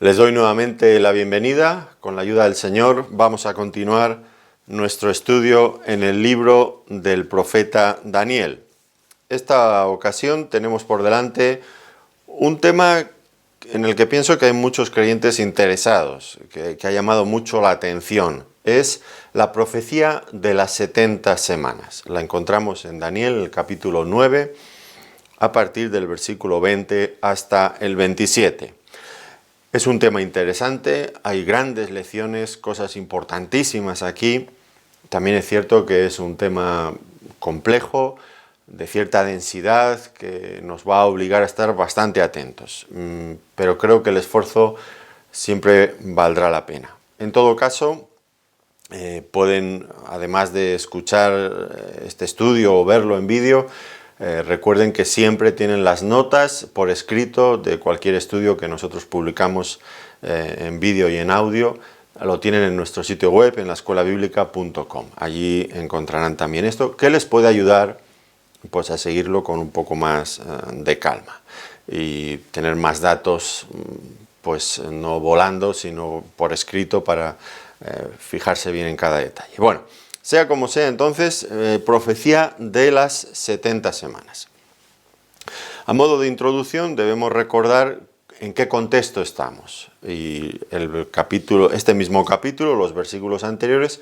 Les doy nuevamente la bienvenida. Con la ayuda del Señor vamos a continuar nuestro estudio en el libro del profeta Daniel. Esta ocasión tenemos por delante un tema en el que pienso que hay muchos creyentes interesados, que ha llamado mucho la atención. Es la profecía de las 70 semanas. La encontramos en Daniel, el capítulo 9, a partir del versículo 20 hasta el 27. Es un tema interesante, hay grandes lecciones, cosas importantísimas aquí. También es cierto que es un tema complejo, de cierta densidad, que nos va a obligar a estar bastante atentos. Pero creo que el esfuerzo siempre valdrá la pena. En todo caso, pueden, además de escuchar este estudio o verlo en vídeo, recuerden que siempre tienen las notas por escrito de cualquier estudio que nosotros publicamos en vídeo y en audio. Lo tienen en nuestro sitio web, en laescuelabiblica.com. Allí encontrarán también esto, que les puede ayudar pues, a seguirlo con un poco más de calma y tener más datos, pues no volando, sino por escrito para fijarse bien en cada detalle. Bueno, sea como sea, entonces, profecía de las 70 semanas. A modo de introducción, debemos recordar en qué contexto estamos. Y este mismo capítulo, los versículos anteriores,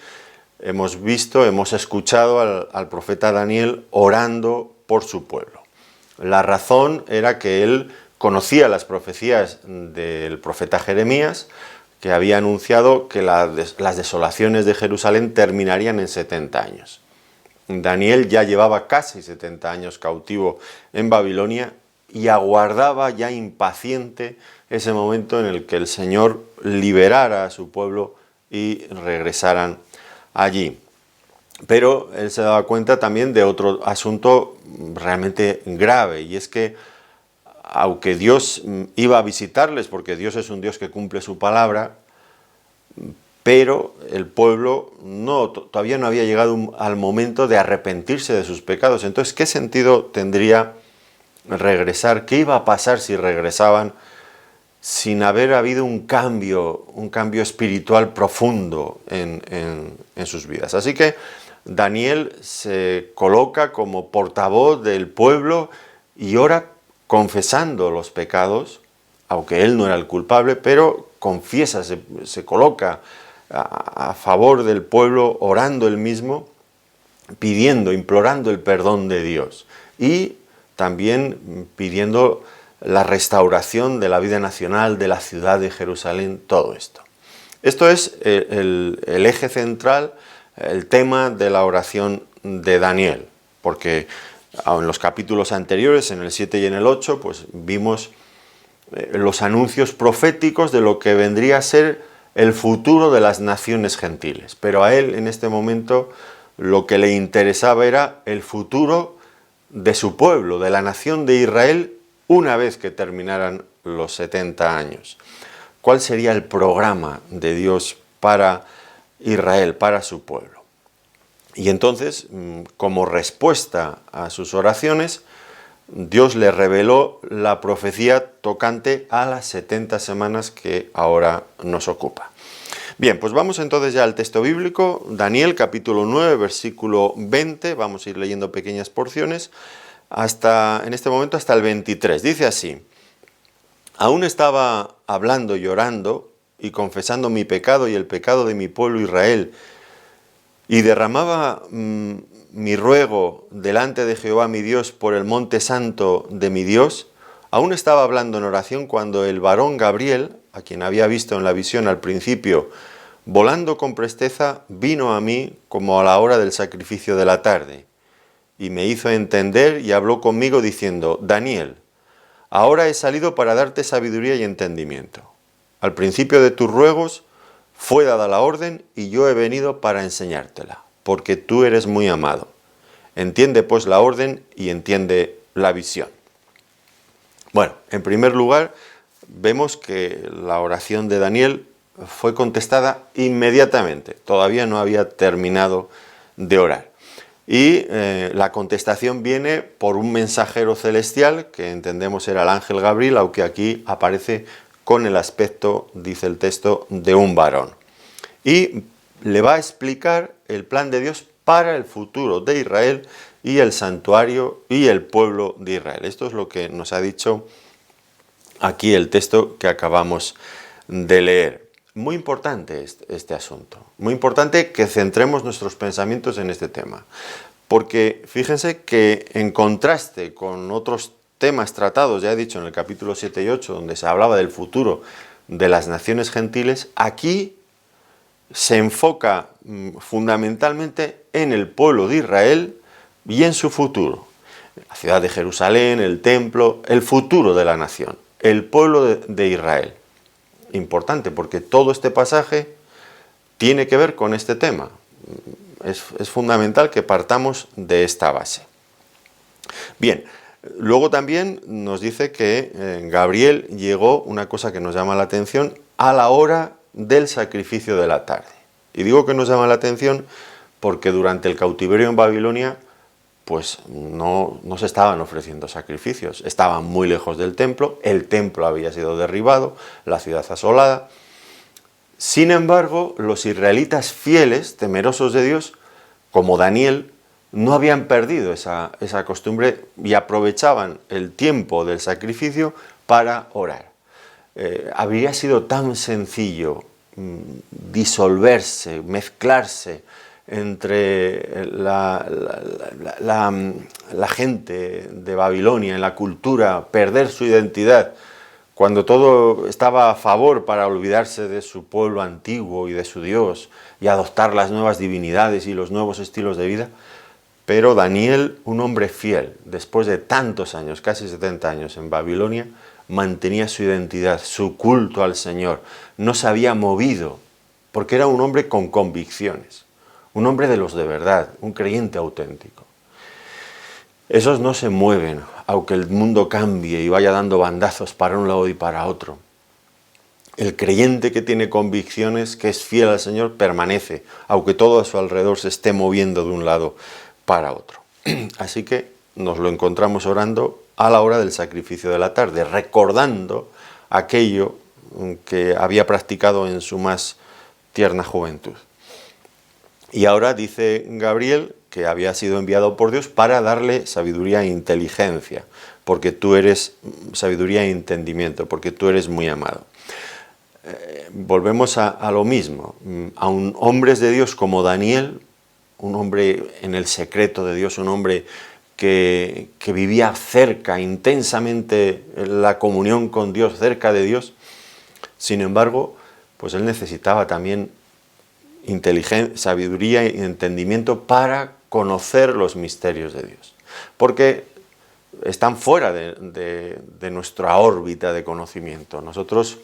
hemos escuchado al profeta Daniel orando por su pueblo. La razón era que él conocía las profecías del profeta Jeremías, que había anunciado que las desolaciones de Jerusalén terminarían en 70 años. Daniel ya llevaba casi 70 años cautivo en Babilonia y aguardaba ya impaciente ese momento en el que el Señor liberara a su pueblo y regresaran allí. Pero él se daba cuenta también de otro asunto realmente grave, y es que aunque Dios iba a visitarles, porque Dios es un Dios que cumple su palabra, pero el pueblo todavía no había llegado al momento de arrepentirse de sus pecados. Entonces, ¿qué sentido tendría regresar? ¿Qué iba a pasar si regresaban sin haber habido un cambio espiritual profundo en sus vidas? Así que Daniel se coloca como portavoz del pueblo y ora confesando los pecados, aunque él no era el culpable, pero confiesa, se coloca a favor del pueblo, orando él mismo, pidiendo, implorando el perdón de Dios y también pidiendo la restauración de la vida nacional, de la ciudad de Jerusalén, todo esto. Esto es el eje central, el tema de la oración de Daniel, porque en los capítulos anteriores, en el 7 y en el 8, pues vimos los anuncios proféticos de lo que vendría a ser el futuro de las naciones gentiles. Pero a él en este momento lo que le interesaba era el futuro de su pueblo, de la nación de Israel, una vez que terminaran los 70 años. ¿Cuál sería el programa de Dios para Israel, para su pueblo? Y entonces, como respuesta a sus oraciones, Dios le reveló la profecía tocante a las 70 semanas que ahora nos ocupa. Bien, pues vamos entonces ya al texto bíblico, Daniel capítulo 9, versículo 20, vamos a ir leyendo pequeñas porciones, en este momento hasta el 23. Dice así: aún estaba hablando y orando y confesando mi pecado y el pecado de mi pueblo Israel, y derramaba mi ruego delante de Jehová mi Dios por el monte santo de mi Dios, aún estaba hablando en oración cuando el varón Gabriel, a quien había visto en la visión al principio, volando con presteza, vino a mí como a la hora del sacrificio de la tarde, y me hizo entender y habló conmigo diciendo: Daniel, ahora he salido para darte sabiduría y entendimiento. Al principio de tus ruegos fue dada la orden y yo he venido para enseñártela, porque tú eres muy amado. Entiende pues la orden y entiende la visión. Bueno, en primer lugar, vemos que la oración de Daniel fue contestada inmediatamente. Todavía no había terminado de orar. Y la contestación viene por un mensajero celestial, que entendemos era el ángel Gabriel, aunque aquí aparece con el aspecto, dice el texto, de un varón. Y le va a explicar el plan de Dios para el futuro de Israel y el santuario y el pueblo de Israel. Esto es lo que nos ha dicho aquí el texto que acabamos de leer. Muy importante este asunto, muy importante que centremos nuestros pensamientos en este tema, porque fíjense que en contraste con otros temas tratados, ya he dicho, en el capítulo 7 y 8, donde se hablaba del futuro de las naciones gentiles, aquí se enfoca fundamentalmente en el pueblo de Israel y en su futuro. La ciudad de Jerusalén, el templo, el futuro de la nación, el pueblo de Israel. Importante, porque todo este pasaje tiene que ver con este tema. Es fundamental que partamos de esta base. Bien, luego también nos dice que Gabriel llegó, una cosa que nos llama la atención, a la hora del sacrificio de la tarde. Y digo que nos llama la atención porque durante el cautiverio en Babilonia pues no se estaban ofreciendo sacrificios, estaban muy lejos del templo, el templo había sido derribado, la ciudad asolada. Sin embargo, los israelitas fieles, temerosos de Dios, como Daniel, no habían perdido esa costumbre y aprovechaban el tiempo del sacrificio para orar. Habría sido tan sencillo disolverse, mezclarse entre la gente de Babilonia, en la cultura, perder su identidad, cuando todo estaba a favor para olvidarse de su pueblo antiguo y de su Dios y adoptar las nuevas divinidades y los nuevos estilos de vida. Pero Daniel, un hombre fiel, después de tantos años, casi 70 años en Babilonia, mantenía su identidad, su culto al Señor, no se había movido, porque era un hombre con convicciones, un hombre de los de verdad, un creyente auténtico. Esos no se mueven, aunque el mundo cambie y vaya dando bandazos para un lado y para otro. El creyente que tiene convicciones, que es fiel al Señor, permanece, aunque todo a su alrededor se esté moviendo de un lado para otro. Así que nos lo encontramos orando a la hora del sacrificio de la tarde, recordando aquello que había practicado en su más tierna juventud. Y ahora dice Gabriel que había sido enviado por Dios para darle sabiduría e inteligencia, porque tú eres sabiduría e entendimiento, porque tú eres muy amado. Volvemos a lo mismo, a hombres de Dios como Daniel, un hombre en el secreto de Dios, un hombre que vivía cerca, intensamente la comunión con Dios, cerca de Dios. Sin embargo, pues él necesitaba también sabiduría y entendimiento para conocer los misterios de Dios, porque están fuera de nuestra órbita de conocimiento. Nosotros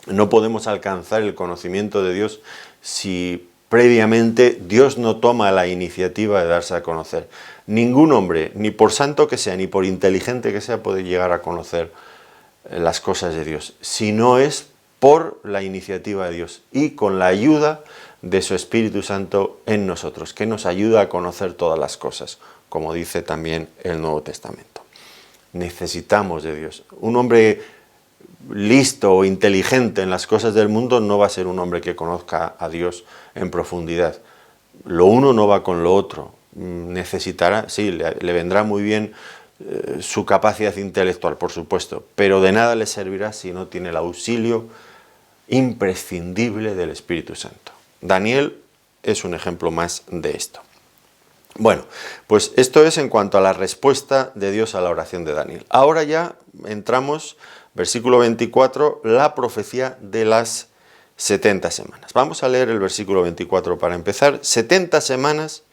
no podemos alcanzar el conocimiento de Dios si previamente Dios no toma la iniciativa de darse a conocer. Ningún hombre, ni por santo que sea, ni por inteligente que sea, puede llegar a conocer las cosas de Dios, si no es por la iniciativa de Dios y con la ayuda de su Espíritu Santo en nosotros, que nos ayuda a conocer todas las cosas, como dice también el Nuevo Testamento. Necesitamos de Dios. Un hombre listo o inteligente en las cosas del mundo no va a ser un hombre que conozca a Dios en profundidad. Lo uno no va con lo otro. Necesitará, sí, le vendrá muy bien su capacidad intelectual, por supuesto, pero de nada le servirá si no tiene el auxilio imprescindible del Espíritu Santo. Daniel es un ejemplo más de esto. Bueno, pues esto es en cuanto a la respuesta de Dios a la oración de Daniel. Ahora ya entramos, versículo 24, la profecía de las 70 semanas. Vamos a leer el versículo 24 para empezar. 70 semanas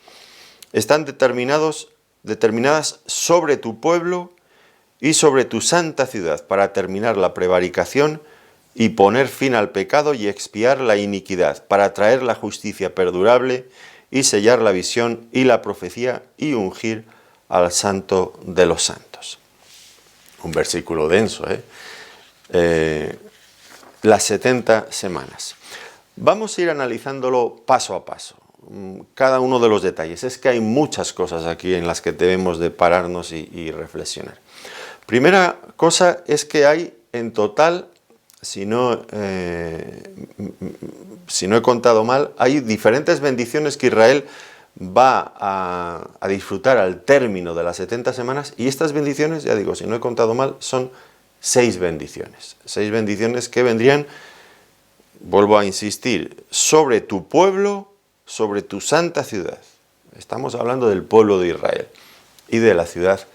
están determinadas sobre tu pueblo y sobre tu santa ciudad para terminar la prevaricación y poner fin al pecado y expiar la iniquidad, para traer la justicia perdurable y sellar la visión y la profecía y ungir al santo de los santos. Un versículo denso, las 70 semanas. Vamos a ir analizándolo paso a paso, cada uno de los detalles. Es que hay muchas cosas aquí en las que debemos de pararnos y reflexionar. Primera cosa es que hay en total si no he contado mal, hay diferentes bendiciones que Israel va a disfrutar al término de las 70 semanas, y estas bendiciones, ya digo, si no he contado mal, son 6 bendiciones. 6 bendiciones que vendrían, vuelvo a insistir, sobre tu pueblo, sobre tu santa ciudad. Estamos hablando del pueblo de Israel y de la ciudad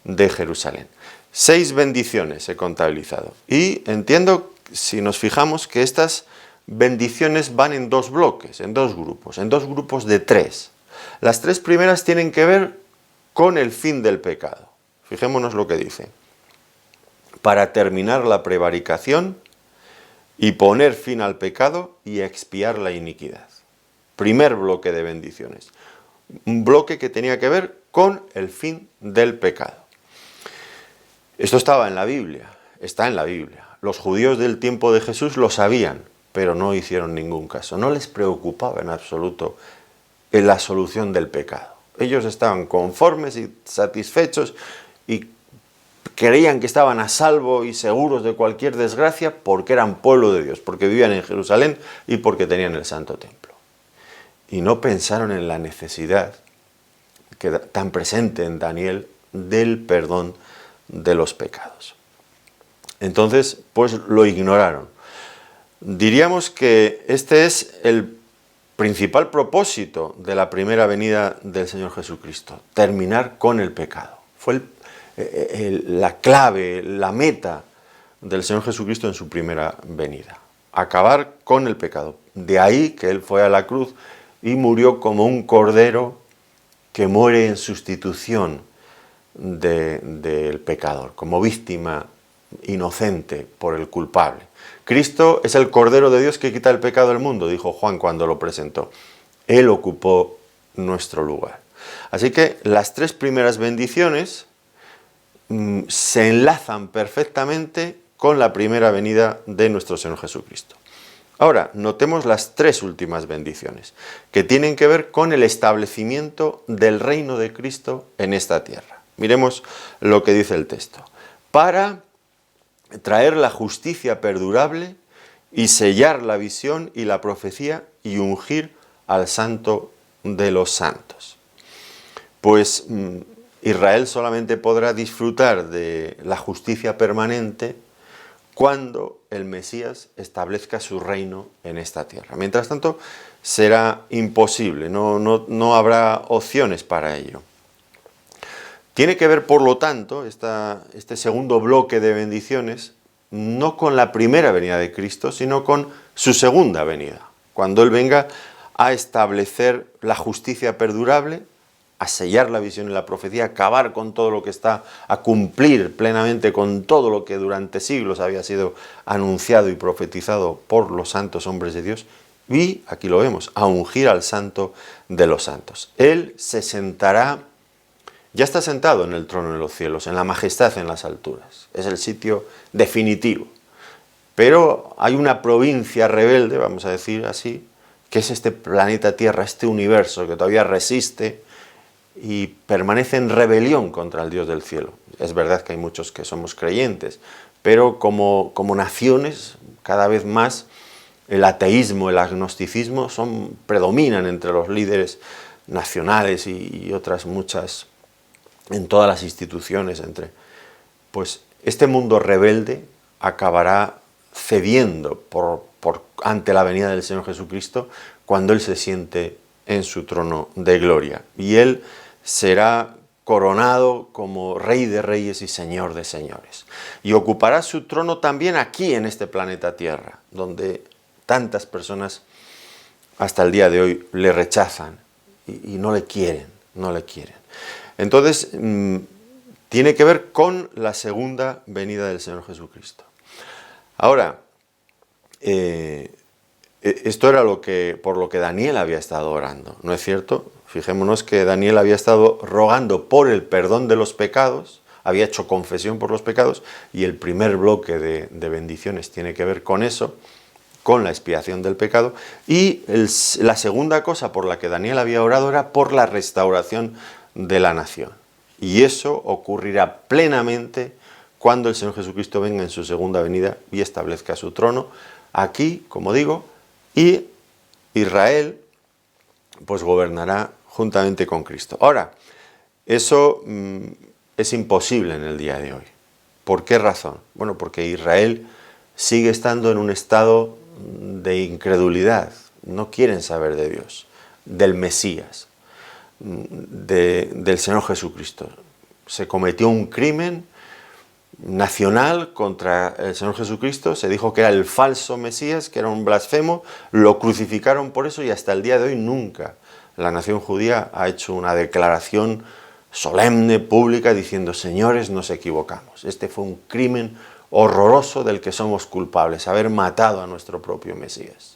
de Jerusalén. 6 bendiciones he contabilizado. Y entiendo, si nos fijamos, que estas bendiciones van en 2 bloques, en 2 grupos de 3. Las 3 primeras tienen que ver con el fin del pecado. Fijémonos lo que dice. Para terminar la prevaricación y poner fin al pecado y expiar la iniquidad. Primer bloque de bendiciones. Un bloque que tenía que ver con el fin del pecado. Esto estaba en la Biblia, está en la Biblia. Los judíos del tiempo de Jesús lo sabían, pero no hicieron ningún caso. No les preocupaba en absoluto la solución del pecado. Ellos estaban conformes y satisfechos y creían que estaban a salvo y seguros de cualquier desgracia porque eran pueblo de Dios, porque vivían en Jerusalén y porque tenían el Santo Templo. Y no pensaron en la necesidad tan presente en Daniel del perdón de los pecados. Entonces, pues lo ignoraron. Diríamos que este es el principal propósito de la primera venida del Señor Jesucristo, terminar con el pecado. Fue la clave, la meta del Señor Jesucristo en su primera venida, acabar con el pecado. De ahí que Él fue a la cruz y murió como un cordero que muere en sustitución del pecador, como víctima inocente por el culpable. Cristo es el Cordero de Dios que quita el pecado del mundo, dijo Juan cuando lo presentó. Él ocupó nuestro lugar. Así que las 3 primeras bendiciones se enlazan perfectamente con la primera venida de nuestro Señor Jesucristo. Ahora, notemos las 3 últimas bendiciones, que tienen que ver con el establecimiento del reino de Cristo en esta tierra. Miremos lo que dice el texto. Para traer la justicia perdurable y sellar la visión y la profecía y ungir al santo de los santos. Pues Israel solamente podrá disfrutar de la justicia permanente cuando el Mesías establezca su reino en esta tierra. Mientras tanto, será imposible, no habrá opciones para ello. Tiene que ver, por lo tanto, este segundo bloque de bendiciones, no con la primera venida de Cristo, sino con su segunda venida, cuando Él venga a establecer la justicia perdurable, a sellar la visión y la profecía, a acabar con todo lo que está, a cumplir plenamente con todo lo que durante siglos había sido anunciado y profetizado por los santos hombres de Dios, y, aquí lo vemos, a ungir al santo de los santos. Él se sentará. Ya está sentado en el trono de los cielos, en la majestad en las alturas. Es el sitio definitivo. Pero hay una provincia rebelde, vamos a decir así, que es este planeta Tierra, este universo que todavía resiste y permanece en rebelión contra el Dios del cielo. Es verdad que hay muchos que somos creyentes, pero como naciones, cada vez más el ateísmo, el agnosticismo predominan entre los líderes nacionales y otras muchas, en todas las instituciones, pues este mundo rebelde acabará cediendo ante la venida del Señor Jesucristo cuando Él se siente en su trono de gloria. Y Él será coronado como Rey de Reyes y Señor de Señores. Y ocupará su trono también aquí en este planeta Tierra, donde tantas personas hasta el día de hoy le rechazan y no le quieren. Entonces, tiene que ver con la segunda venida del Señor Jesucristo. Ahora, esto era por lo que Daniel había estado orando, ¿no es cierto? Fijémonos que Daniel había estado rogando por el perdón de los pecados, había hecho confesión por los pecados, y el primer bloque de bendiciones tiene que ver con eso, con la expiación del pecado, y la segunda cosa por la que Daniel había orado era por la restauración de la nación. Y eso ocurrirá plenamente cuando el Señor Jesucristo venga en su segunda venida y establezca su trono aquí, como digo, y Israel pues gobernará juntamente con Cristo. Ahora, eso es imposible en el día de hoy. ¿Por qué razón? Bueno, porque Israel sigue estando en un estado de incredulidad. No quieren saber de Dios, del Mesías, del Señor Jesucristo. Se cometió un crimen nacional contra el Señor Jesucristo, se dijo que era el falso Mesías, que era un blasfemo, lo crucificaron por eso y hasta el día de hoy nunca la nación judía ha hecho una declaración solemne, pública, diciendo: señores, nos equivocamos, este fue un crimen horroroso del que somos culpables, haber matado a nuestro propio Mesías.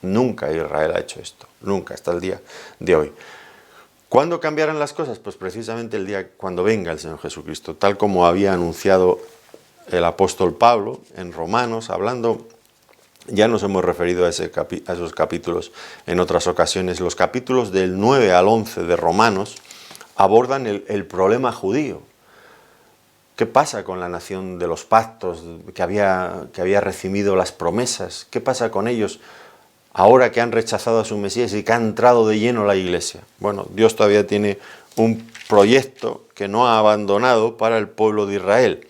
Nunca Israel ha hecho esto, nunca, hasta el día de hoy. ¿Cuándo cambiarán las cosas? Pues precisamente el día cuando venga el Señor Jesucristo, tal como había anunciado el apóstol Pablo en Romanos, hablando, ya nos hemos referido a esos capítulos en otras ocasiones. Los capítulos del 9 al 11 de Romanos abordan el problema judío. ¿Qué pasa con la nación de los pactos que había recibido las promesas? ¿Qué pasa con ellos ahora que han rechazado a su Mesías y que ha entrado de lleno la iglesia? Bueno, Dios todavía tiene un proyecto que no ha abandonado para el pueblo de Israel.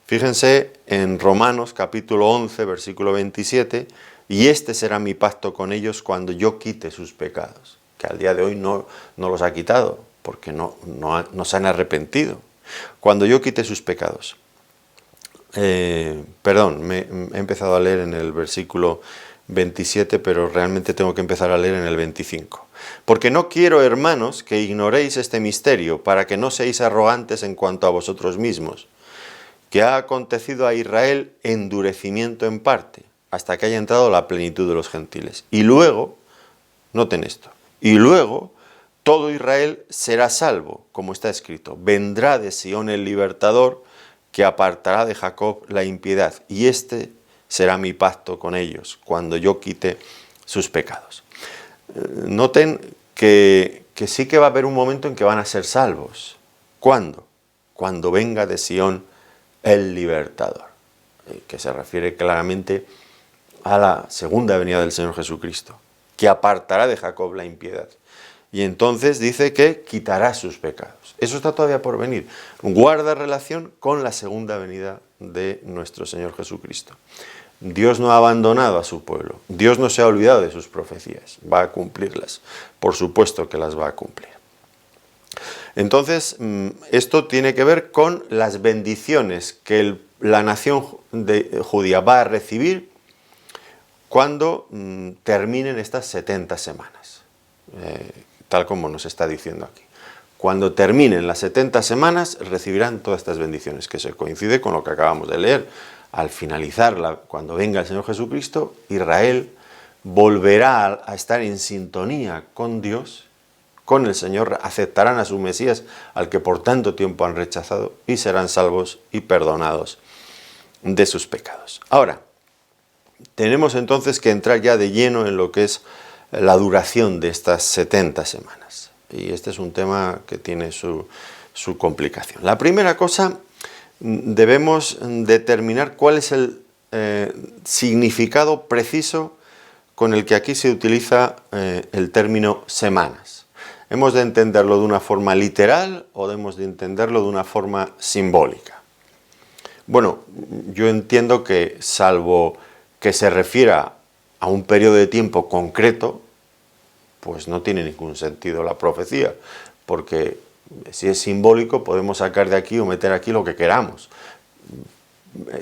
Fíjense en Romanos capítulo 11, versículo 27, y este será mi pacto con ellos cuando yo quite sus pecados, que al día de hoy no los ha quitado, porque no se han arrepentido. Cuando yo quite sus pecados. Perdón, he empezado a leer en el versículo 27, pero realmente tengo que empezar a leer en el 25. Porque no quiero, hermanos, que ignoréis este misterio, para que no seáis arrogantes en cuanto a vosotros mismos, que ha acontecido a Israel endurecimiento en parte, hasta que haya entrado la plenitud de los gentiles. Y luego, noten esto, y luego todo Israel será salvo, como está escrito: vendrá de Sión el libertador, que apartará de Jacob la impiedad, y este será mi pacto con ellos, cuando yo quite sus pecados. Noten que sí que va a haber un momento en que van a ser salvos. ¿Cuándo? Cuando venga de Sión el libertador, que se refiere claramente a la segunda venida del Señor Jesucristo, que apartará de Jacob la impiedad. Y entonces dice que quitará sus pecados. Eso está todavía por venir. Guarda relación con la segunda venida de nuestro Señor Jesucristo. Dios no ha abandonado a su pueblo. Dios no se ha olvidado de sus profecías. Va a cumplirlas. Por supuesto que las va a cumplir. Entonces, esto tiene que ver con las bendiciones que la nación judía va a recibir cuando terminen estas 70 semanas. Tal como nos está diciendo aquí. Cuando terminen las 70 semanas, recibirán todas estas bendiciones, que se coincide con lo que acabamos de leer. Al finalizar, cuando venga el Señor Jesucristo, Israel volverá a estar en sintonía con Dios, con el Señor, aceptarán a su Mesías, al que por tanto tiempo han rechazado, y serán salvos y perdonados de sus pecados. Ahora, tenemos entonces que entrar ya de lleno en lo que es la duración de estas 70 semanas. Y este es un tema que tiene su complicación. La primera cosa, debemos determinar cuál es el significado preciso con el que aquí se utiliza el término semanas. ¿Hemos de entenderlo de una forma literal o hemos de entenderlo de una forma simbólica? Bueno, yo entiendo que, salvo que se refiera a un periodo de tiempo concreto, pues no tiene ningún sentido la profecía, porque si es simbólico podemos sacar de aquí o meter aquí lo que queramos.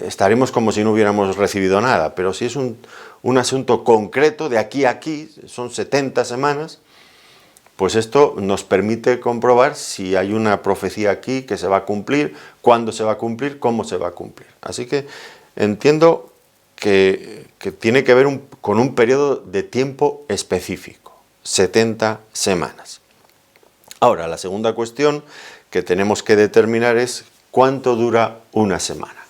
Estaremos como si no hubiéramos recibido nada, pero si es un asunto concreto, de aquí a aquí, son 70 semanas, pues esto nos permite comprobar si hay una profecía aquí que se va a cumplir, cuándo se va a cumplir, cómo se va a cumplir. Así que entiendo que tiene que ver con un periodo de tiempo específico, 70 semanas. Ahora, la segunda cuestión que tenemos que determinar es cuánto dura una semana.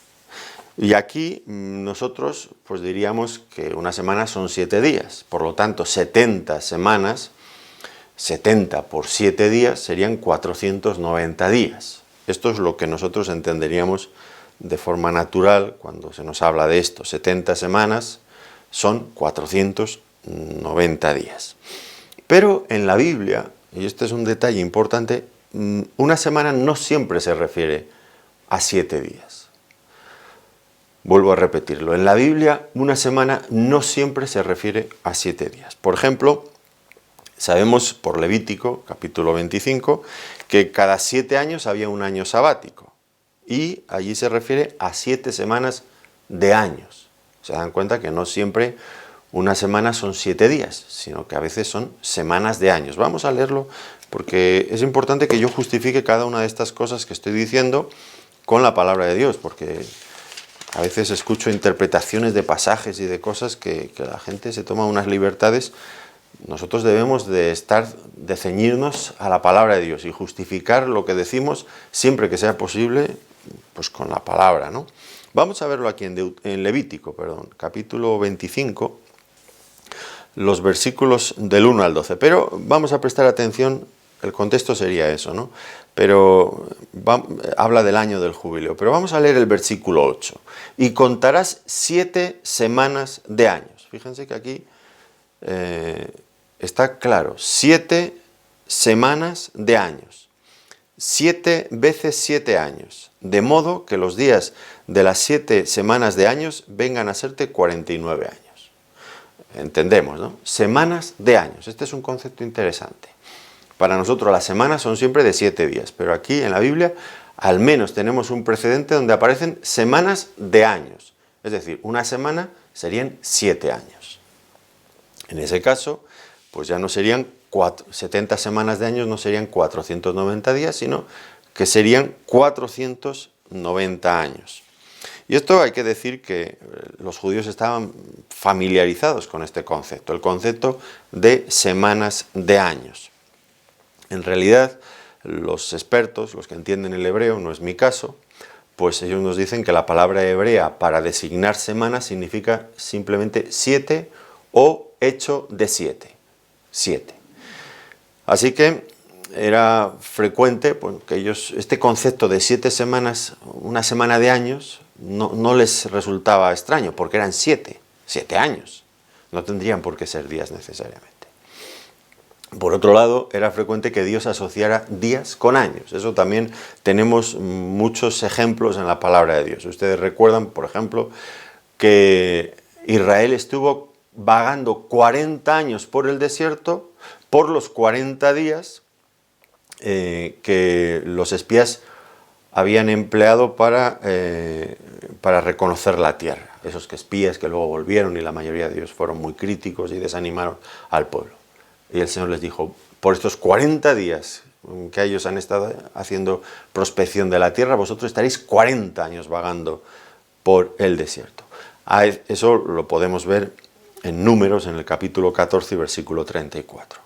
Y aquí nosotros pues diríamos que una semana son 7 días, por lo tanto 70 semanas, 70 por 7 días serían 490 días. Esto es lo que nosotros entenderíamos de forma natural cuando se nos habla de esto. 70 semanas son 490 días. Pero en la Biblia, y este es un detalle importante, una semana no siempre se refiere a 7 días. Vuelvo a repetirlo. En la Biblia, una semana no siempre se refiere a 7 días. Por ejemplo, sabemos por Levítico, capítulo 25, que cada 7 años había un año sabático. Y allí se refiere a 7 semanas de años. Se dan cuenta que no siempre una semana son 7 días, sino que a veces son semanas de años. Vamos a leerlo porque es importante que yo justifique cada una de estas cosas que estoy diciendo con la palabra de Dios, porque a veces escucho interpretaciones de pasajes y de cosas que la gente se toma unas libertades. Nosotros debemos de ceñirnos a la palabra de Dios y justificar lo que decimos siempre que sea posible, pues con la palabra, ¿no? Vamos a verlo aquí en Levítico, capítulo 25, los versículos del 1 al 12. Pero vamos a prestar atención, el contexto sería eso, ¿no? Pero habla del año del jubileo. Pero vamos a leer el versículo 8. Y contarás 7 semanas de años. Fíjense que aquí está claro, 7 semanas de años. 7 veces 7 años. De modo que los días de las 7 semanas de años vengan a serte 49 años. Entendemos, ¿no? Semanas de años. Este es un concepto interesante. Para nosotros las semanas son siempre de 7 días, pero aquí en la Biblia al menos tenemos un precedente donde aparecen semanas de años. Es decir, una semana serían 7 años. En ese caso, pues ya no serían 70 semanas de años, no serían 490 días, sino que serían 490 años. Y esto hay que decir que los judíos estaban familiarizados con este concepto, el concepto de semanas de años. En realidad, los expertos, los que entienden el hebreo, no es mi caso, pues ellos nos dicen que la palabra hebrea para designar semanas significa simplemente 7 o hecho de 7. 7. Así que era frecuente pues, que ellos, este concepto de 7 semanas, una semana de años, no les resultaba extraño, porque eran 7 años. No tendrían por qué ser días necesariamente. Por otro lado, era frecuente que Dios asociara días con años. Eso también tenemos muchos ejemplos en la palabra de Dios. Ustedes recuerdan, por ejemplo, que Israel estuvo vagando 40 años por el desierto por los 40 días que los espías habían empleado para reconocer la tierra. Esos espías que luego volvieron y la mayoría de ellos fueron muy críticos y desanimaron al pueblo. Y el Señor les dijo, por estos 40 días que ellos han estado haciendo prospección de la tierra, vosotros estaréis 40 años vagando por el desierto. Eso lo podemos ver en Números, en el capítulo 14, versículo 34.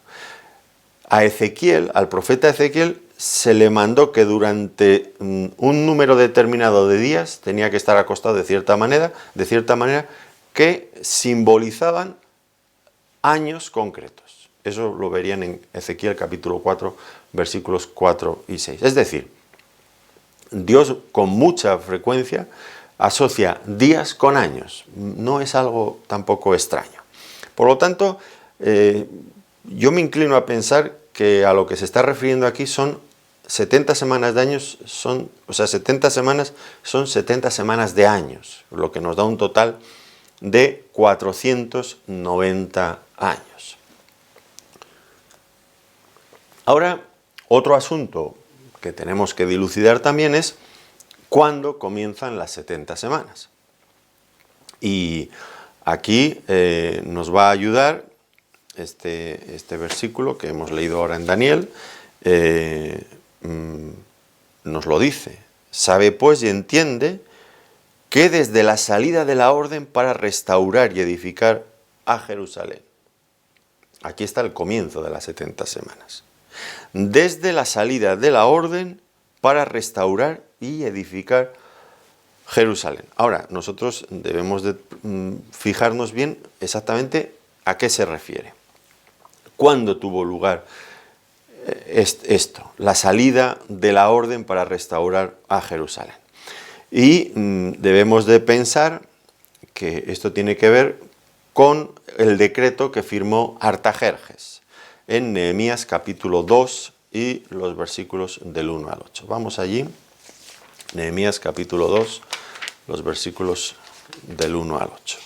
A Ezequiel, al profeta Ezequiel, se le mandó que durante un número determinado de días tenía que estar acostado de cierta manera que simbolizaban años concretos. Eso lo verían en Ezequiel capítulo 4, versículos 4 y 6. Es decir, Dios con mucha frecuencia asocia días con años. No es algo tampoco extraño. Por lo tanto, yo me inclino a pensar que a lo que se está refiriendo aquí son 70 semanas de años, 70 semanas son 70 semanas de años, lo que nos da un total de 490 años. Ahora, otro asunto que tenemos que dilucidar también es cuándo comienzan las 70 semanas. Y aquí nos va a ayudar este versículo que hemos leído ahora en Daniel, nos lo dice. Sabe pues y entiende que desde la salida de la orden para restaurar y edificar a Jerusalén. Aquí está el comienzo de las 70 semanas. Desde la salida de la orden para restaurar y edificar Jerusalén. Ahora, nosotros debemos de fijarnos bien exactamente a qué se refiere. ¿Cuándo tuvo lugar esto, la salida de la orden para restaurar a Jerusalén. Y debemos de pensar que esto tiene que ver con el decreto que firmó Artajerjes en Nehemías capítulo 2 y los versículos del 1 al 8. Vamos allí, Nehemías capítulo 2, los versículos del 1 al 8.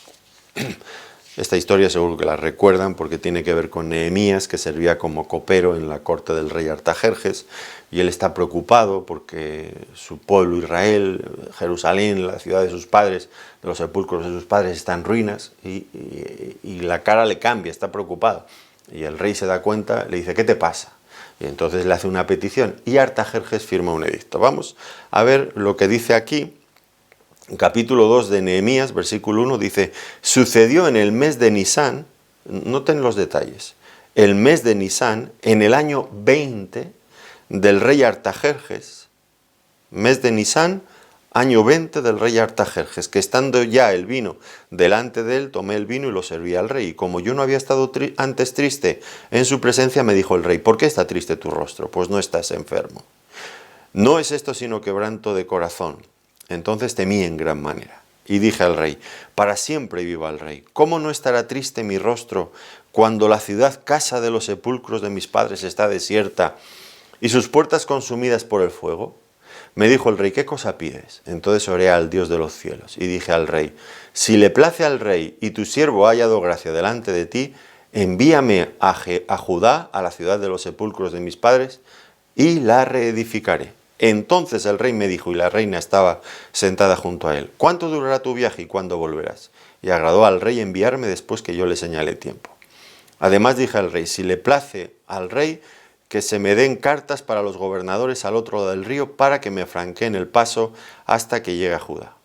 Esta historia seguro que la recuerdan porque tiene que ver con Nehemías, que servía como copero en la corte del rey Artajerjes, y él está preocupado porque su pueblo Israel, Jerusalén, la ciudad de sus padres, de los sepulcros de sus padres, está en ruinas, y la cara le cambia, está preocupado. Y el rey se da cuenta, le dice, ¿qué te pasa? Y entonces le hace una petición, y Artajerjes firma un edicto. Vamos a ver lo que dice aquí. Capítulo 2 de Nehemías, versículo 1, dice, sucedió en el mes de Nisán, noten los detalles, el mes de Nisán, en el año 20 del rey Artajerjes, mes de Nisán, año 20 del rey Artajerjes, que estando ya el vino delante de él, tomé el vino y lo serví al rey. Y como yo no había estado antes triste en su presencia, me dijo el rey, ¿por qué está triste tu rostro? Pues no estás enfermo. No es esto sino quebranto de corazón. Entonces temí en gran manera, y dije al rey, para siempre viva el rey, ¿cómo no estará triste mi rostro cuando la ciudad, casa de los sepulcros de mis padres, está desierta y sus puertas consumidas por el fuego? Me dijo el rey, ¿qué cosa pides? Entonces oré al Dios de los cielos, y dije al rey, si le place al rey y tu siervo ha hallado gracia delante de ti, envíame a Judá, a la ciudad de los sepulcros de mis padres, y la reedificaré. Entonces el rey me dijo, y la reina estaba sentada junto a él, ¿cuánto durará tu viaje y cuándo volverás? Y agradó al rey enviarme después que yo le señalé tiempo. Además dije al rey, si le place al rey, que se me den cartas para los gobernadores al otro lado del río, para que me franqueen el paso hasta que llegue a Judá.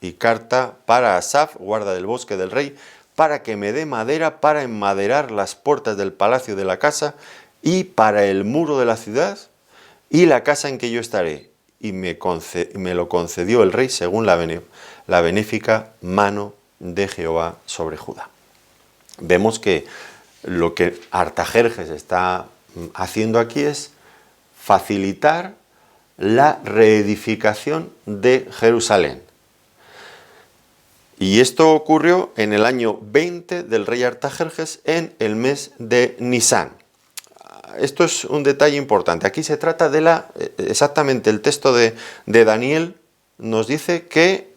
Y carta para Asaf, guarda del bosque del rey, para que me dé madera para enmaderar las puertas del palacio de la casa y para el muro de la ciudad, y la casa en que yo estaré, y me lo concedió el rey según la benéfica mano de Jehová sobre Judá. Vemos que lo que Artajerjes está haciendo aquí es facilitar la reedificación de Jerusalén. Y esto ocurrió en el año 20 del rey Artajerjes, en el mes de Nisán. Esto es un detalle importante. Aquí se trata de exactamente el texto de Daniel nos dice que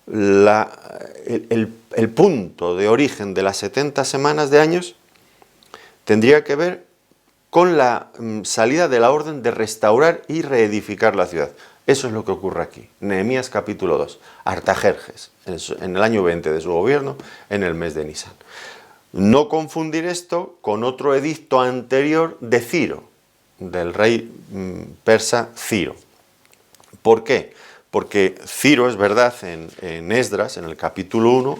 el punto de origen de las 70 semanas de años tendría que ver con la salida de la orden de restaurar y reedificar la ciudad. Eso es lo que ocurre aquí. Nehemías capítulo 2. Artajerjes, en el año 20 de su gobierno, en el mes de Nisán. No confundir esto con otro edicto anterior de Ciro, del rey persa Ciro. ¿Por qué? Porque Ciro, es verdad, en Esdras, en el capítulo 1,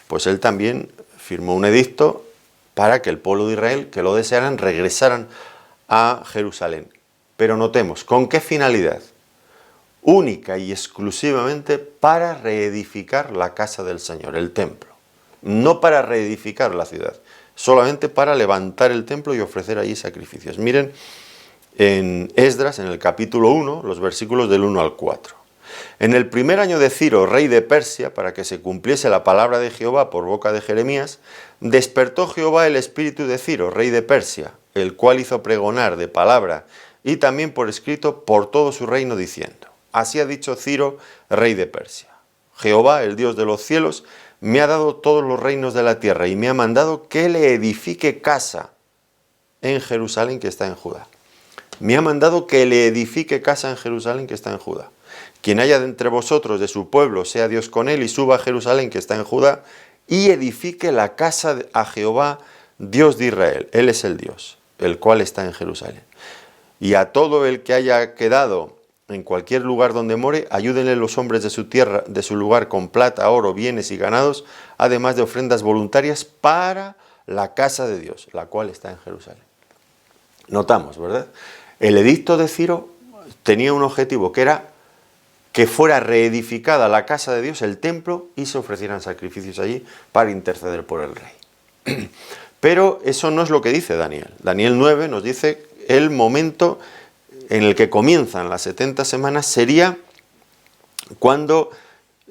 pues él también firmó un edicto para que el pueblo de Israel, que lo desearan, regresaran a Jerusalén. Pero notemos, ¿con qué finalidad? Única y exclusivamente para reedificar la casa del Señor, el templo. No para reedificar la ciudad, solamente para levantar el templo y ofrecer allí sacrificios. Miren, en Esdras, en el capítulo 1, los versículos del 1 al 4. En el primer año de Ciro, rey de Persia, para que se cumpliese la palabra de Jehová por boca de Jeremías, despertó Jehová el espíritu de Ciro, rey de Persia, el cual hizo pregonar de palabra y también por escrito por todo su reino, diciendo, así ha dicho Ciro, rey de Persia, Jehová, el Dios de los cielos, me ha dado todos los reinos de la tierra y me ha mandado que le edifique casa en Jerusalén que está en Judá. Me ha mandado que le edifique casa en Jerusalén que está en Judá. Quien haya de entre vosotros de su pueblo, sea Dios con él y suba a Jerusalén que está en Judá y edifique la casa a Jehová, Dios de Israel. Él es el Dios, el cual está en Jerusalén. Y a todo el que haya quedado en cualquier lugar donde more, ayúdenle los hombres de su tierra, de su lugar, con plata, oro, bienes y ganados, además de ofrendas voluntarias para la casa de Dios, la cual está en Jerusalén. Notamos, ¿verdad? El edicto de Ciro tenía un objetivo, que era que fuera reedificada la casa de Dios, el templo, y se ofrecieran sacrificios allí para interceder por el rey. Pero eso no es lo que dice Daniel. Daniel 9 nos dice el momento en el que comienzan las 70 semanas sería cuando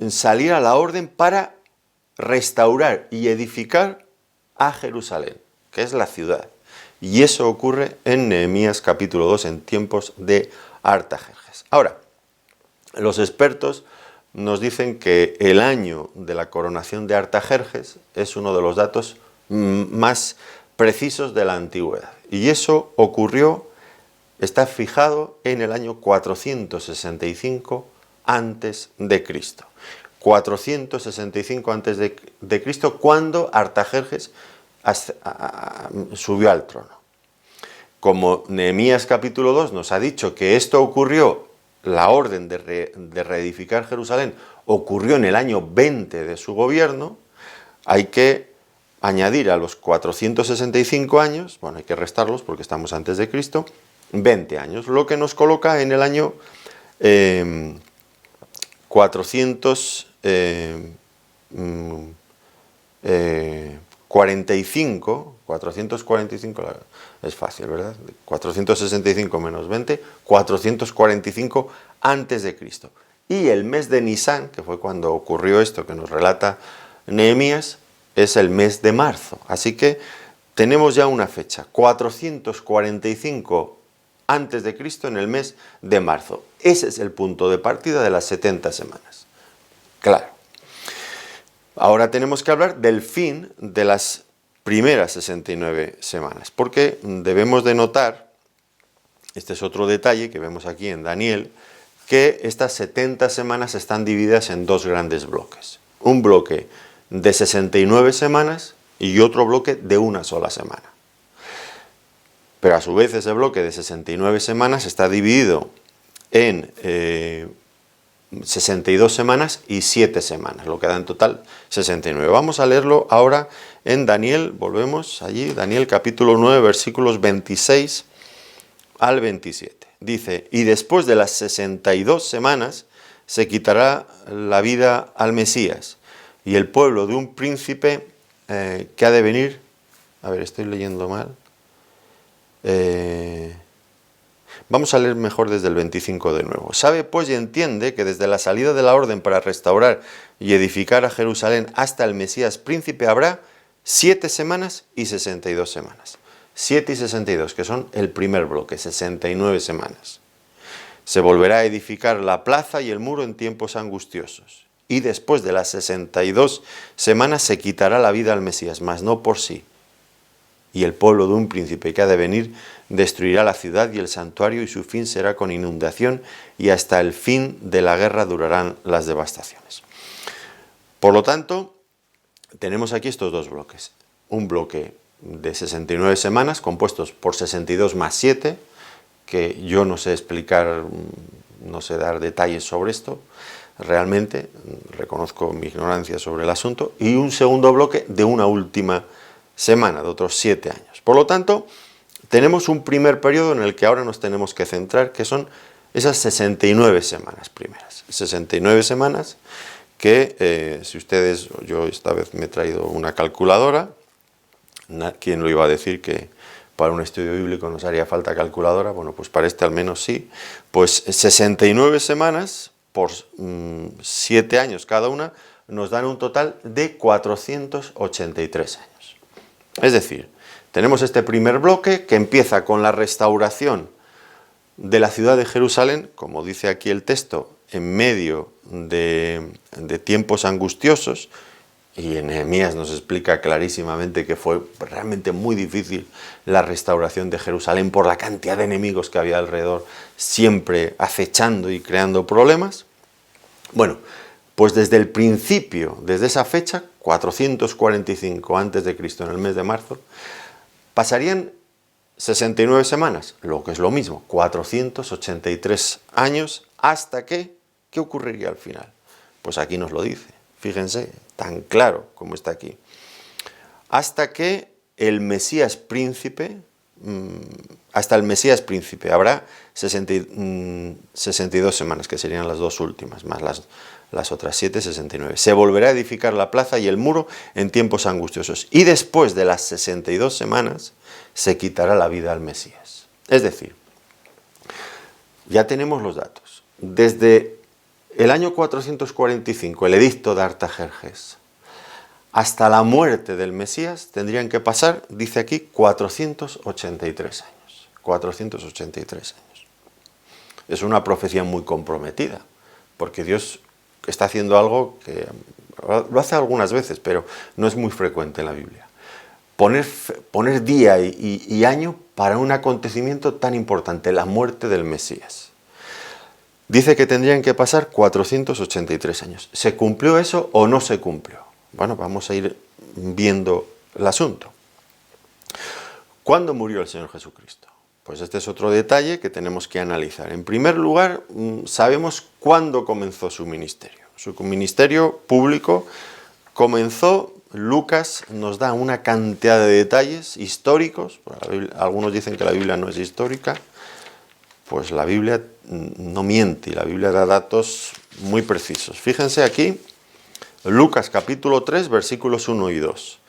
saliera la orden para restaurar y edificar a Jerusalén, que es la ciudad. Y eso ocurre en Nehemías capítulo 2, en tiempos de Artajerjes. Ahora, los expertos nos dicen que el año de la coronación de Artajerjes es uno de los datos más precisos de la antigüedad. Y eso ocurrió, está fijado en el año 465 antes de Cristo. 465 antes de Cristo, cuando Artajerjes subió al trono. Como Nehemías capítulo 2 nos ha dicho que esto ocurrió, la orden de reedificar Jerusalén ocurrió en el año 20 de su gobierno, hay que añadir a los 465 años, bueno, hay que restarlos porque estamos antes de Cristo, 20 años, lo que nos coloca en el año 445 es fácil, ¿verdad? 465 menos 20, 445 antes de Cristo. Y el mes de Nisán, que fue cuando ocurrió esto que nos relata Nehemías, es el mes de marzo. Así que tenemos ya una fecha, 445 antes de Cristo en el mes de marzo. Ese es el punto de partida de las 70 semanas. Claro. Ahora tenemos que hablar del fin de las primeras 69 semanas, porque debemos de notar, este es otro detalle que vemos aquí en Daniel, que estas 70 semanas están divididas en dos grandes bloques. Un bloque de 69 semanas y otro bloque de una sola semana. Pero a su vez ese bloque de 69 semanas está dividido en 62 semanas y 7 semanas, lo que da en total 69. Vamos a leerlo ahora en Daniel, volvemos allí, Daniel capítulo 9, versículos 26 al 27. Dice, y después de las 62 semanas se quitará la vida al Mesías y el pueblo de un príncipe que ha de venir, a ver, estoy leyendo mal, vamos a leer mejor desde el 25 de nuevo. Sabe pues y entiende que desde la salida de la orden para restaurar y edificar a Jerusalén hasta el Mesías príncipe habrá 7 semanas y 62 semanas. 7 y 62, que son el primer bloque, 69 semanas. Se volverá a edificar la plaza y el muro en tiempos angustiosos. Y después de las 62 semanas se quitará la vida al Mesías, mas no por sí. Y el pueblo de un príncipe que ha de venir destruirá la ciudad y el santuario, y su fin será con inundación, y hasta el fin de la guerra durarán las devastaciones. Por lo tanto, tenemos aquí estos dos bloques. Un bloque de 69 semanas, compuestos por 62 más 7, que yo no sé explicar, no sé dar detalles sobre esto, realmente, reconozco mi ignorancia sobre el asunto, y un segundo bloque de una última semana, de otros 7 años. Por lo tanto, tenemos un primer periodo en el que ahora nos tenemos que centrar, que son esas 69 semanas primeras. 69 semanas que, si ustedes, yo esta vez me he traído una calculadora, ¿quién lo iba a decir que para un estudio bíblico nos haría falta calculadora? Bueno, pues para este al menos sí. Pues 69 semanas por 7 años cada una nos dan un total de 483 años. Es decir, tenemos este primer bloque que empieza con la restauración de la ciudad de Jerusalén, como dice aquí el texto, en medio de tiempos angustiosos, y en Nehemías nos explica clarísimamente que fue realmente muy difícil la restauración de Jerusalén por la cantidad de enemigos que había alrededor, siempre acechando y creando problemas. Bueno, pues desde el principio, desde esa fecha, 445 a.C., en el mes de marzo, pasarían 69 semanas, lo que es lo mismo, 483 años, hasta que, ¿qué ocurriría al final? Pues aquí nos lo dice, fíjense, tan claro como está aquí. Hasta que el Mesías príncipe, hasta el Mesías príncipe, habrá 62 semanas, que serían las dos últimas, más las otras 7, 69. Se volverá a edificar la plaza y el muro en tiempos angustiosos. Y después de las 62 semanas, se quitará la vida al Mesías. Es decir, ya tenemos los datos. Desde el año 445, el edicto de Artajerjes, hasta la muerte del Mesías tendrían que pasar, dice aquí, 483 años. 483 años. Es una profecía muy comprometida, porque Dios está haciendo algo que lo hace algunas veces, pero no es muy frecuente en la Biblia. Poner día y año para un acontecimiento tan importante, la muerte del Mesías. Dice que tendrían que pasar 483 años. ¿Se cumplió eso o no se cumplió? Bueno, vamos a ir viendo el asunto. ¿Cuándo murió el Señor Jesucristo? Pues este es otro detalle que tenemos que analizar. En primer lugar, sabemos cuándo comenzó su ministerio. Su ministerio público comenzó, Lucas nos da una cantidad de detalles históricos. Algunos dicen que la Biblia no es histórica. Pues la Biblia no miente y la Biblia da datos muy precisos. Fíjense aquí, Lucas capítulo 3, versículos 1 y 2.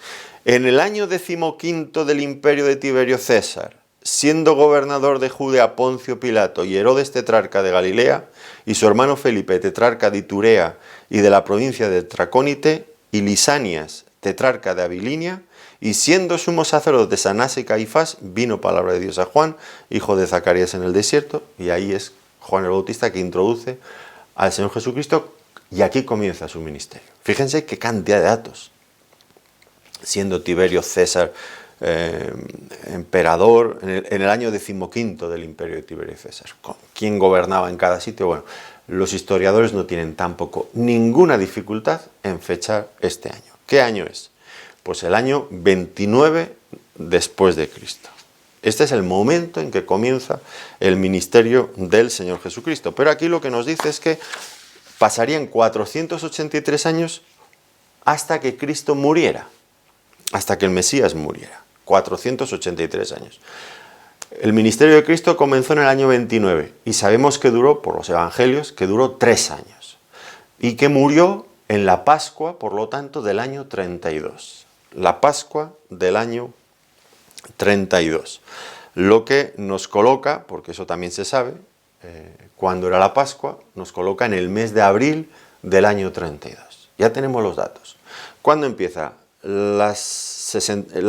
En el año 15 del imperio de Tiberio César, siendo gobernador de Judea Poncio Pilato y Herodes tetrarca de Galilea, y su hermano Felipe tetrarca de Iturea y de la provincia de Tracónite, y Lisanias tetrarca de Abilinia, y siendo sumo sacerdote Anás y Caifás, vino palabra de Dios a Juan, hijo de Zacarías en el desierto, y ahí es Juan el Bautista que introduce al Señor Jesucristo, y aquí comienza su ministerio. Fíjense qué cantidad de datos. Siendo Tiberio César emperador, en el año 15 del imperio de Tiberio César. ¿Quién gobernaba en cada sitio? Bueno, los historiadores no tienen tampoco ninguna dificultad en fechar este año. ¿Qué año es? Pues el año 29 después de Cristo. Este es el momento en que comienza el ministerio del Señor Jesucristo. Pero aquí lo que nos dice es que pasarían 483 años hasta que Cristo muriera, hasta que el Mesías muriera. 483 años. El ministerio de Cristo comenzó en el año 29 y sabemos que duró, por los evangelios, que duró 3 años y que murió en la Pascua, por lo tanto, del año 32. La Pascua del año 32. Lo que nos coloca, porque eso también se sabe, cuando era la Pascua, nos coloca en el mes de abril del año 32. Ya tenemos los datos. ¿Cuándo empieza? Las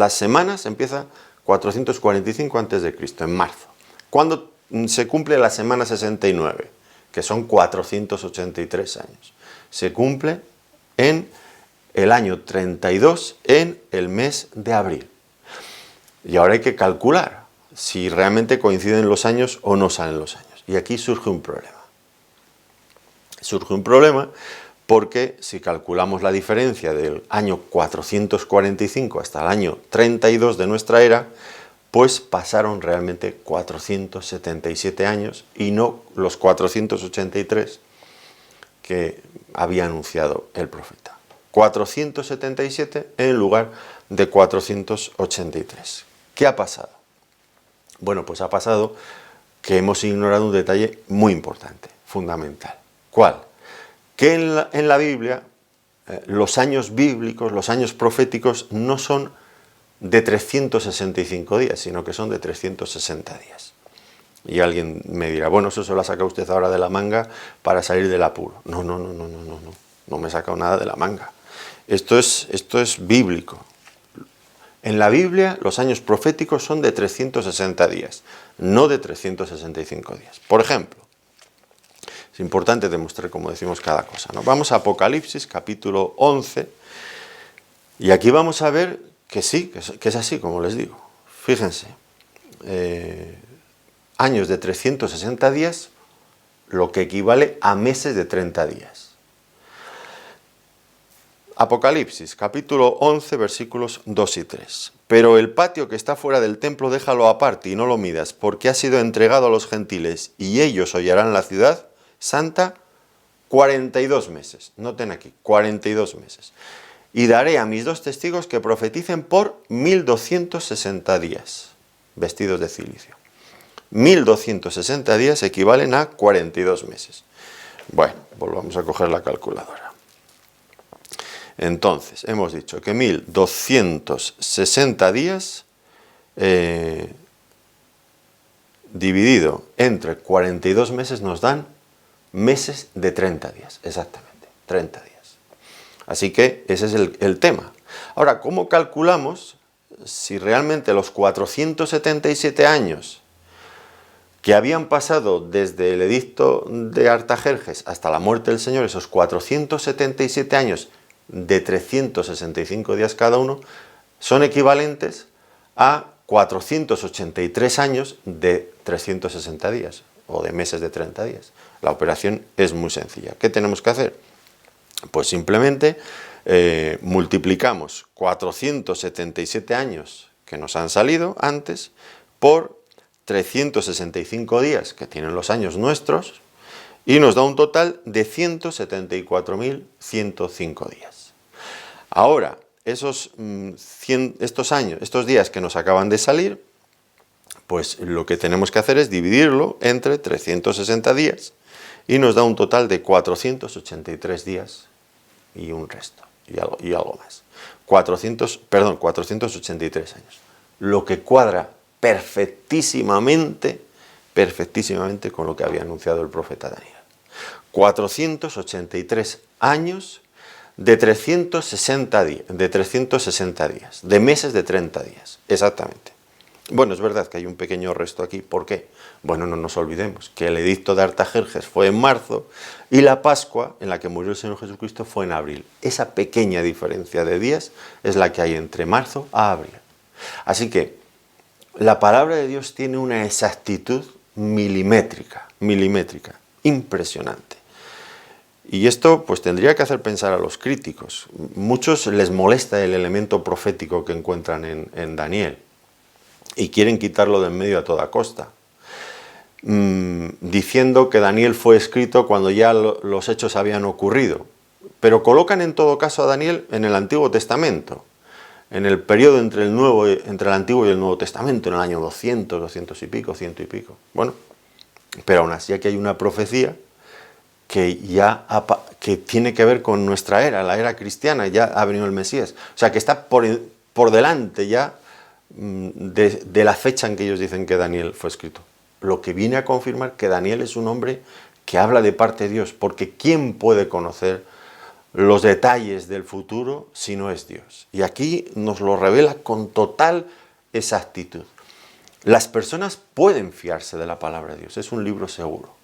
semanas empieza 445 a.C., en marzo. ¿Cuándo se cumple la semana 69? Que son 483 años. Se cumple en el año 32, en el mes de abril. Y ahora hay que calcular si realmente coinciden los años o no salen los años. Y aquí surge un problema. Surge un problema porque si calculamos la diferencia del año 445 hasta el año 32 de nuestra era, pues pasaron realmente 477 años y no los 483 que había anunciado el profeta. 477 en lugar de 483. ¿Qué ha pasado? Bueno, pues ha pasado que hemos ignorado un detalle muy importante, fundamental. ¿Cuál? Que en la Biblia los años bíblicos, los años proféticos no son de 365 días, sino que son de 360 días. Y alguien me dirá, bueno, eso se lo ha sacado usted ahora de la manga para salir del apuro. No me he sacado nada de la manga. Esto es bíblico. En la Biblia los años proféticos son de 360 días, no de 365 días. Por ejemplo, es importante demostrar, como decimos, cada cosa, ¿no? Vamos a Apocalipsis, capítulo 11, y aquí vamos a ver que sí, que es así, como les digo. Fíjense, años de 360 días, lo que equivale a meses de 30 días. Apocalipsis, capítulo 11, versículos 2 y 3. Pero el patio que está fuera del templo déjalo aparte y no lo midas, porque ha sido entregado a los gentiles, y ellos hollarán la ciudad santa 42 meses. Noten aquí, 42 meses. Y daré a mis 2 testigos que profeticen por 1260 días, vestidos de cilicio. 1260 días equivalen a 42 meses. Bueno, volvamos a coger la calculadora. Entonces, hemos dicho que 1260 días dividido entre 42 meses nos dan meses de 30 días, exactamente, 30 días. Así que ese es el tema. Ahora, ¿cómo calculamos si realmente los 477 años que habían pasado desde el edicto de Artajerjes hasta la muerte del Señor, esos 477 años de 365 días cada uno, son equivalentes a 483 años de 360 días, o de meses de 30 días? La operación es muy sencilla. ¿Qué tenemos que hacer? Pues simplemente multiplicamos 477 años que nos han salido antes por 365 días que tienen los años nuestros y nos da un total de 174.105 días. Ahora, estos días que nos acaban de salir, pues lo que tenemos que hacer es dividirlo entre 360 días y nos da un total de 483 días y un resto, y algo más. 483 años. Lo que cuadra perfectísimamente con lo que había anunciado el profeta Daniel. 483 años de 360 días, de meses de 30 días, exactamente. Bueno, es verdad que hay un pequeño resto aquí. ¿Por qué? Bueno, no nos olvidemos que el edicto de Artajerjes fue en marzo y la Pascua, en la que murió el Señor Jesucristo, fue en abril. Esa pequeña diferencia de días es la que hay entre marzo a abril. Así que la palabra de Dios tiene una exactitud milimétrica, impresionante. Y esto pues tendría que hacer pensar a los críticos. Muchos les molesta el elemento profético que encuentran en Daniel y quieren quitarlo de en medio a toda costa, diciendo que Daniel fue escrito cuando ya los hechos habían ocurrido. Pero colocan en todo caso a Daniel en el Antiguo Testamento, en el periodo entre el Antiguo y el Nuevo Testamento, en el año 200, 200 y pico, 100 y pico. Bueno, pero aún así aquí hay una profecía que tiene que ver con nuestra era, la era cristiana. Ya ha venido el Mesías. O sea, que está por delante ya de la fecha en que ellos dicen que Daniel fue escrito. Lo que viene a confirmar que Daniel es un hombre que habla de parte de Dios, porque ¿quién puede conocer los detalles del futuro si no es Dios? Y aquí nos lo revela con total exactitud. Las personas pueden fiarse de la palabra de Dios, es un libro seguro,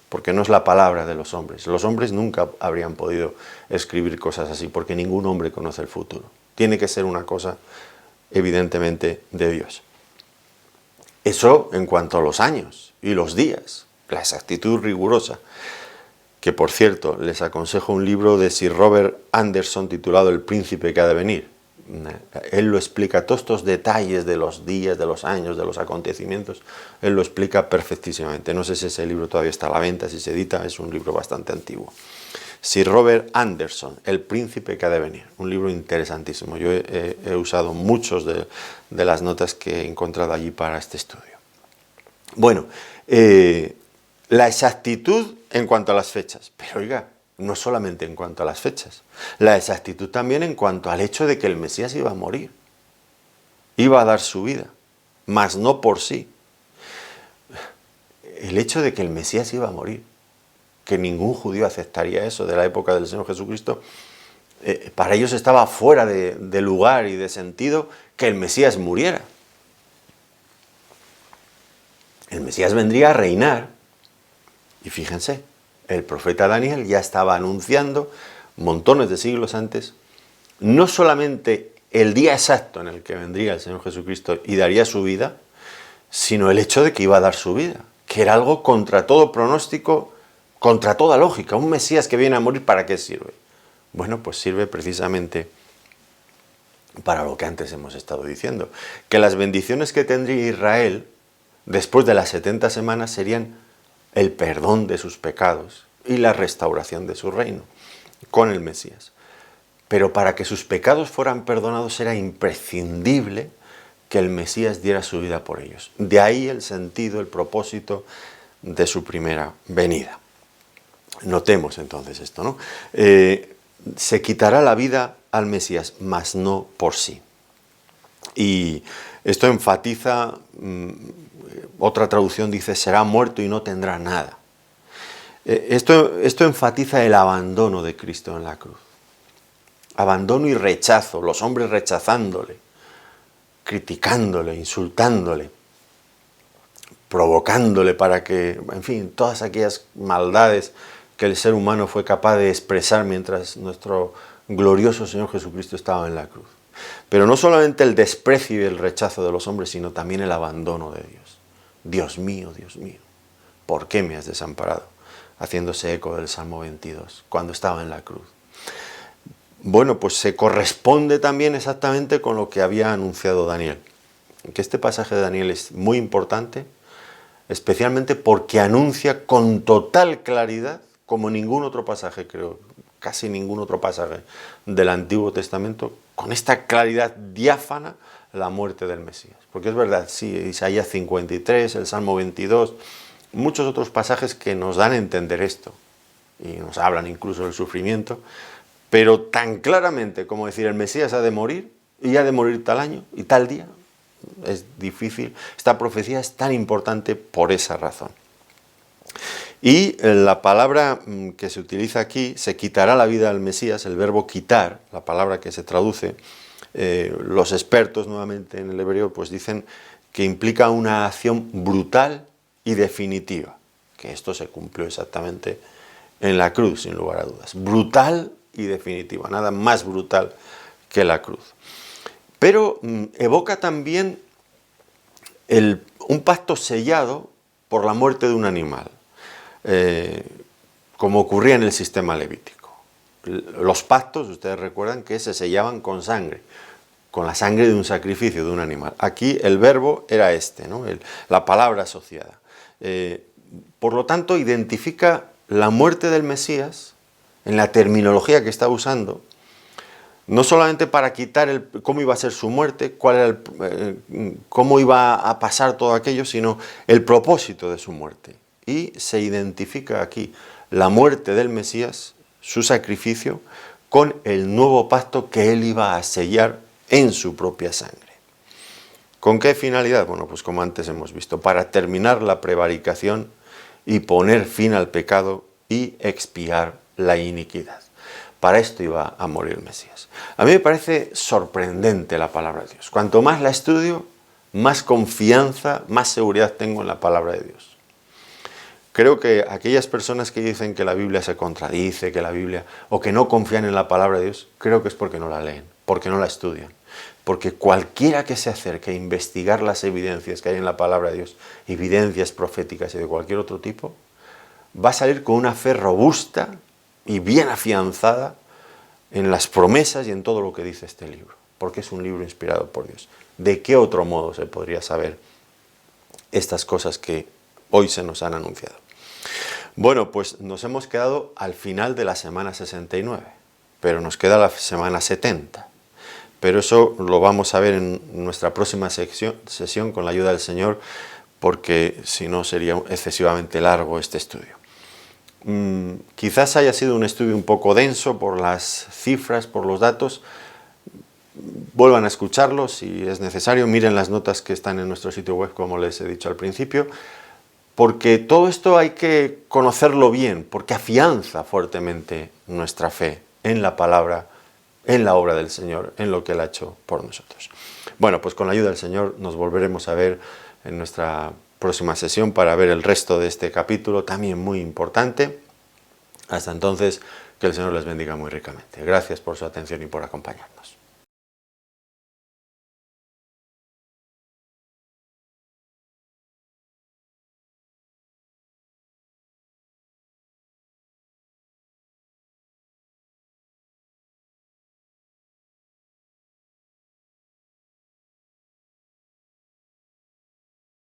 porque no es la palabra de los hombres. Los hombres nunca habrían podido escribir cosas así, porque ningún hombre conoce el futuro. Tiene que ser una cosa evidentemente de Dios. Eso en cuanto a los años y los días, la exactitud rigurosa, que por cierto les aconsejo un libro de Sir Robert Anderson titulado El príncipe que ha de venir. Él lo explica, todos estos detalles de los días, de los años, de los acontecimientos, él lo explica perfectísimamente. No sé si ese libro todavía está a la venta, si se edita, es un libro bastante antiguo. Sir Robert Anderson, El príncipe que ha de venir, un libro interesantísimo. Yo he usado muchos de las notas que he encontrado allí para este estudio. Bueno, la exactitud en cuanto a las fechas, pero oiga, no solamente en cuanto a las fechas, la exactitud también en cuanto al hecho de que el Mesías iba a morir, iba a dar su vida, mas no por sí. El hecho de que el Mesías iba a morir, que ningún judío aceptaría eso de la época del Señor Jesucristo, para ellos estaba fuera de lugar y de sentido que el Mesías muriera. El Mesías vendría a reinar, y fíjense, el profeta Daniel ya estaba anunciando montones de siglos antes, no solamente el día exacto en el que vendría el Señor Jesucristo y daría su vida, sino el hecho de que iba a dar su vida, que era algo contra todo pronóstico, contra toda lógica. Un Mesías que viene a morir, ¿para qué sirve? Bueno, pues sirve precisamente para lo que antes hemos estado diciendo, que las bendiciones que tendría Israel después de las 70 semanas serían el perdón de sus pecados y la restauración de su reino con el Mesías. Pero para que sus pecados fueran perdonados era imprescindible que el Mesías diera su vida por ellos. De ahí el sentido, el propósito de su primera venida. Notemos entonces esto, ¿no? Se quitará la vida al Mesías, mas no por sí. Y esto enfatiza Otra traducción dice, será muerto y no tendrá nada. Esto enfatiza el abandono de Cristo en la cruz. Abandono y rechazo, los hombres rechazándole, criticándole, insultándole, provocándole para que, en fin, todas aquellas maldades que el ser humano fue capaz de expresar mientras nuestro glorioso Señor Jesucristo estaba en la cruz. Pero no solamente el desprecio y el rechazo de los hombres, sino también el abandono de Dios. Dios mío, ¿por qué me has desamparado? Haciéndose eco del Salmo 22, cuando estaba en la cruz. Bueno, pues se corresponde también exactamente con lo que había anunciado Daniel. Que este pasaje de Daniel es muy importante, especialmente porque anuncia con total claridad, como ningún otro pasaje, creo, casi ningún otro pasaje del Antiguo Testamento, con esta claridad diáfana, la muerte del Mesías. Porque es verdad, sí, Isaías 53, el Salmo 22, muchos otros pasajes que nos dan a entender esto, y nos hablan incluso del sufrimiento, pero tan claramente como decir, el Mesías ha de morir, y ha de morir tal año y tal día, es difícil. Esta profecía es tan importante por esa razón. Y la palabra que se utiliza aquí, se quitará la vida al Mesías, el verbo quitar, la palabra que se traduce, los expertos nuevamente en el hebreo pues dicen que implica una acción brutal y definitiva, que esto se cumplió exactamente en la cruz, sin lugar a dudas. Brutal y definitiva, nada más brutal que la cruz. Pero evoca también un pacto sellado por la muerte de un animal, como ocurría en el sistema levítico. Los pactos, ustedes recuerdan que se sellaban con sangre, con la sangre de un sacrificio de un animal. Aquí el verbo era este, ¿no? La palabra asociada. Por lo tanto, identifica la muerte del Mesías en la terminología que está usando, no solamente para quitar cómo iba a ser su muerte, cómo iba a pasar todo aquello, sino el propósito de su muerte. Y se identifica aquí la muerte del Mesías, su sacrificio, con el nuevo pacto que él iba a sellar en su propia sangre. ¿Con qué finalidad? Bueno, pues como antes hemos visto, para terminar la prevaricación y poner fin al pecado y expiar la iniquidad. Para esto iba a morir el Mesías. A mí me parece sorprendente la palabra de Dios. Cuanto más la estudio, más confianza, más seguridad tengo en la palabra de Dios. Creo que aquellas personas que dicen que la Biblia se contradice, que la Biblia, o que no confían en la palabra de Dios, creo que es porque no la leen, porque no la estudian. Porque cualquiera que se acerque a investigar las evidencias que hay en la palabra de Dios, evidencias proféticas y de cualquier otro tipo, va a salir con una fe robusta y bien afianzada en las promesas y en todo lo que dice este libro, porque es un libro inspirado por Dios. ¿De qué otro modo se podría saber estas cosas que hoy se nos han anunciado? Bueno, pues nos hemos quedado al final de la semana 69, pero nos queda la semana 70. Pero eso lo vamos a ver en nuestra próxima sesión con la ayuda del Señor, porque si no sería excesivamente largo este estudio. Quizás haya sido un estudio un poco denso por las cifras, por los datos. Vuelvan a escucharlo si es necesario. Miren las notas que están en nuestro sitio web, como les he dicho al principio, porque todo esto hay que conocerlo bien, porque afianza fuertemente nuestra fe en la palabra, en la obra del Señor, en lo que Él ha hecho por nosotros. Bueno, pues con la ayuda del Señor nos volveremos a ver en nuestra próxima sesión para ver el resto de este capítulo, también muy importante. Hasta entonces, que el Señor les bendiga muy ricamente. Gracias por su atención y por acompañarnos.